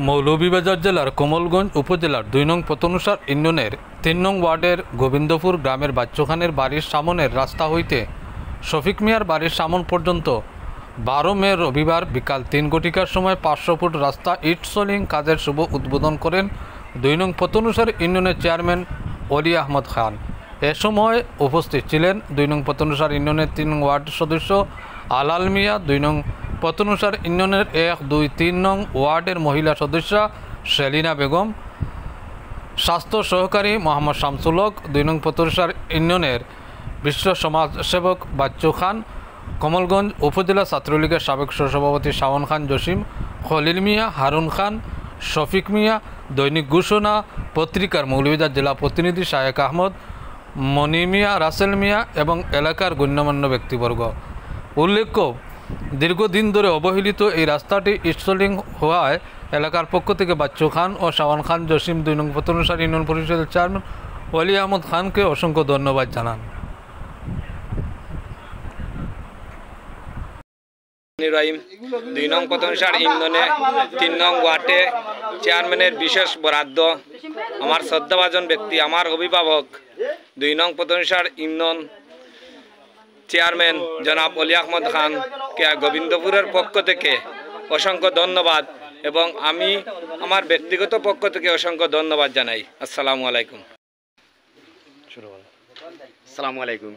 মৌলভীবাজার জেলার কমলগঞ্জ উপজেলার ২ নং পতনুসার ইউনিয়নের ৩ নং ওয়ার্ডের গোবিন্দপুর গ্রামের বাচ্চু খানের বাড়ির সামনের রাস্তা হইতে শফিক মিয়ার বাড়ির সামন পর্যন্ত ১২ মে রবিবার বিকাল ৩ ঘটিকার সময় ৫০০ ফুট রাস্তা ইট সোলিং কাজের শুভ উদ্বোধন করেন ২ নং পতনুসার ইউনিয়নের চেয়ারম্যান অলি আহমদ খান। এ সময় উপস্থিত ছিলেন ২ নং পতনুসার ইউনিয়নের ৩ নং ওয়ার্ড সদস্য আলাল মিয়া, ২ নং পতনুসার ইউনিয়নের ১, ২, ৩ নং ওয়ার্ডের মহিলা সদস্য সেলিনা বেগম, স্বাস্থ্য সহকারী মোহাম্মদ শামসুল হক, ২ নং পতনুসার ইউনিয়নের বিশ্ব সমাজসেবক বাচ্চু খান, কমলগঞ্জ উপজেলা ছাত্রলীগের সাবেক সহসভাপতি শাওন খান জসিম, খলিল মিয়া, হারুন খান, শফিক মিয়া, দৈনিক ঘোষণা পত্রিকার মৌলভীবাজার জেলা প্রতিনিধি শায়েক আহমদ, মনি মিয়া, রাসেল মিয়া এবং এলাকার গণ্যমান্য ব্যক্তিবর্গ। উল্লেখ্য, দীর্ঘদিন ধরে অবহেলিত এই রাস্তাটি ইটসোলিং হওয়ায় এলাকার পক্ষ থেকে বাচ্চু খান ও শাওন খান জসিম ২ নং পতনুসার ইউনিয়ন পরিষদের চেয়ারম্যান অলি আহমদ খানকে অসংখ্য ধন্যবাদ জানান। ২ নং পতনুসার ইউনিয়নে ৩ নং ওয়ার্ডে চেয়ারম্যানের বিশেষ বরাদ্দ আমার শ্রদ্ধাভাজন ব্যক্তি, আমার অভিভাবক ২ নং পতনুসার ইউনিয়ন চেয়ারম্যান জনাব অলি আহমদ খানকে গোবিন্দপুরের পক্ষ থেকে অসংখ্য ধন্যবাদ এবং আমি আমার ব্যক্তিগত পক্ষ থেকে অসংখ্য ধন্যবাদ জানাই। আসসালামু আলাইকুম। আসসালামু আলাইকুম।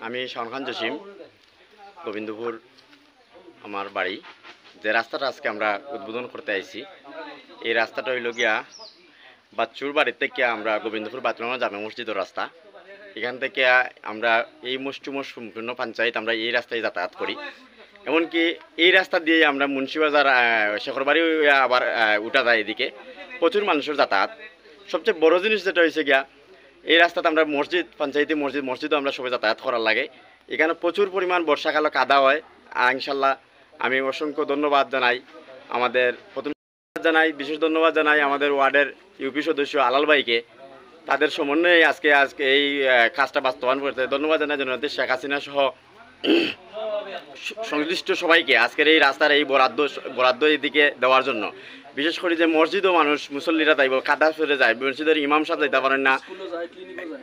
আমি শাওন খান জসিম, গোবিন্দপুর আমার বাড়ি। যে রাস্তাটা আজকে আমরা উদ্বোধন করতে আইছি, এই রাস্তাটা হইল গিয়া বাচ্চুর বাড়ির থেকে আমরা গোবিন্দপুর বাতলামা জামে মসজিদের রাস্তা। এখান থেকে আমরা এই মুষ্টুমোষ সম্পূর্ণ পঞ্চায়েত আমরা এই রাস্তায় যাতায়াত করি। এমনকি এই রাস্তা দিয়ে আমরা মুন্সিবাজার শেখরবাড়ি আবার উঠা যায়, এদিকে প্রচুর মানুষের যাতায়াত। সবচেয়ে বড় জিনিস যেটা হয়েছে গিয়া, এই রাস্তাতে আমরা মসজিদ পঞ্চায়েতে মসজিদও আমরা সবাই যাতায়াত করার লাগে। এখানে প্রচুর পরিমাণ বর্ষাকালে কাদা হয়। ইনশাল্লাহ আমি অসংখ্য ধন্যবাদ জানাই আমাদের বিশেষ ধন্যবাদ জানাই আমাদের ওয়ার্ডের ইউপি সদস্য আলাল ভাইকে। তাদের সমন্বয়ে আজকে এই কাজটা বাস্তবায়ন করতে ধন্যবাদ জানাই জননেত্রী শেখ হাসিনা সহ সংশ্লিষ্ট সবাইকে আজকের এই রাস্তার এই বরাদ্দ এদিকে দেওয়ার জন্য। বিশেষ করে যে মসজিদও মানুষ মুসল্লিরা যাইব, কাদা ফেরে যায়, মসজিদের ইমাম সাহেব যাইতে পারেন না।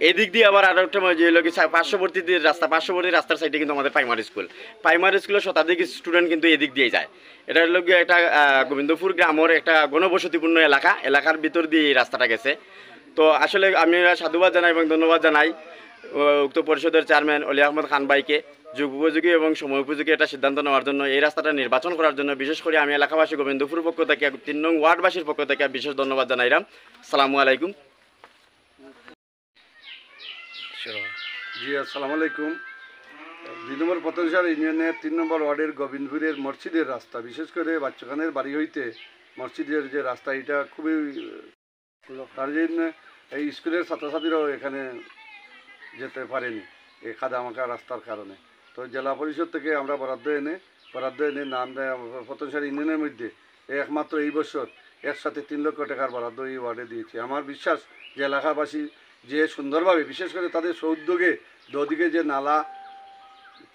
এদিক দিয়ে আবার আরো একটা যে হলো কি পার্শ্ববর্তী রাস্তার সাইডে কিন্তু আমাদের প্রাইমারি স্কুলের শতাধিক স্টুডেন্ট কিন্তু এদিক দিয়ে যায়। এটা হলো গিয়ে একটা গোবিন্দপুর গ্রামের একটা ঘনবসতিপূর্ণ এলাকার ভিতর দিয়ে এই রাস্তাটা গেছে। তো আসলে আমি সাধুবাদ জানাই এবং ধন্যবাদ জানাই উক্ত পরিষদের চেয়ারম্যান অলি আহমদ খান ভাইকে যুগ উপযোগী এবং সময় উপযোগী একটা সিদ্ধান্ত নেওয়ার জন্য, এই রাস্তাটা নির্বাচন করার জন্য। বিশেষ করে আমি এলাকাবাসী গোবিন্দপুর পক্ষ থেকে ৩ নং ওয়ার্ডবাসীর পক্ষ থেকে বিশেষ ধন্যবাদ জানাইলাম। আসসালামু আলাইকুম। জি আসসালামু আলাইকুম। ২ নম্বর পতনসার ইউনিয়নের ৩ নম্বর ওয়ার্ডের গোবিন্দপুরের মসজিদের রাস্তা, বিশেষ করে বাচ্চু খানের বাড়ি হইতে মসজিদের যে রাস্তা, এটা খুবই তার জন্য এই স্কুলের ছাত্রছাত্রীরাও এখানে যেতে পারেনি এই খাদামাখা রাস্তার কারণে। তো জেলা পরিষদ থেকে আমরা বরাদ্দ এনে নাম পতনসার ইউনিয়নের মধ্যে একমাত্র এই বছর একসাথে ৩ লক্ষ টাকার বরাদ্দ এই ওয়ার্ডে দিয়েছে। আমার বিশ্বাস যে এলাকাবাসী যে সুন্দরভাবে, বিশেষ করে তাদের সৌদ্যোগে দুদিকে যে নালা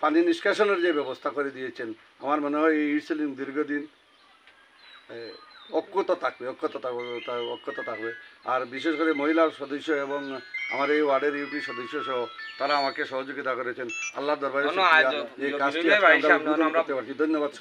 পানি নিষ্কাশনের যে ব্যবস্থা করে দিয়েছেন, আমার মনে হয় এই ইটসেলিং দীর্ঘদিন অক্ষত থাকবে। আর বিশেষ করে মহিলা সদস্য এবং আমার এই ওয়ার্ডের ইউপি সদস্য সহ তারা আমাকে সহযোগিতা করেছেন। আল্লাহর দরবারে এই কাজটি আমরা করতে পারছি। ধন্যবাদ।